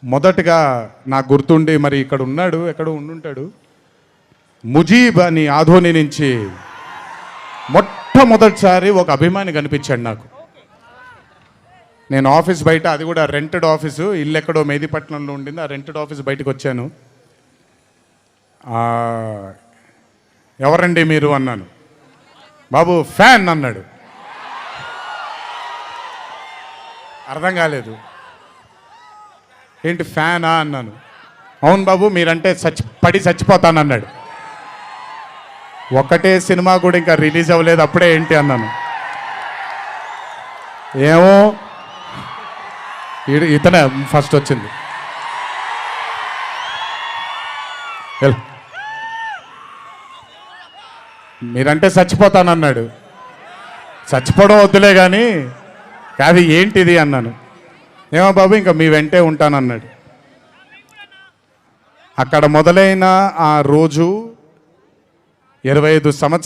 మొదటగా నాకు గుర్తుండి మరి ఇక్కడ ఉన్నాడు, ఎక్కడో ఉండుంటాడు, ముజీబ్ అని ఆధోని నుంచి మొట్టమొదటిసారి ఒక అభిమాని కనిపించాడు నాకు. నేను ఆఫీస్ బయట, అది కూడా రెంటెడ్ ఆఫీసు, ఇల్లు ఎక్కడో మెహదీపట్నంలో ఉండింది, ఆ రెంటెడ్ ఆఫీస్ బయటకు వచ్చాను. ఎవరండి మీరు అన్నాను. బాబు ఫ్యాన్ అన్నాడు. అర్థం కాలేదు. ఏంటి ఫ్యానా అన్నాను. అవును బాబు, మీరంటే పడి చచ్చిపోతానన్నాడు. ఒకటే సినిమా కూడా ఇంకా రిలీజ్ అవ్వలేదు, అప్పుడే ఏంటి అన్నాను. ఏమో ఇతనే ఫస్ట్ వచ్చింది. మీరంటే చచ్చిపోతానన్నాడు. చచ్చిపోవడం వద్దులే కానీ అది ఏంటిది అన్నాను. ఏమో బాబు ఇంకా మీ వెంటే ఉంటానన్నాడు. అక్కడ మొదలైన ఆ రోజు 25 సంవత్సరాలు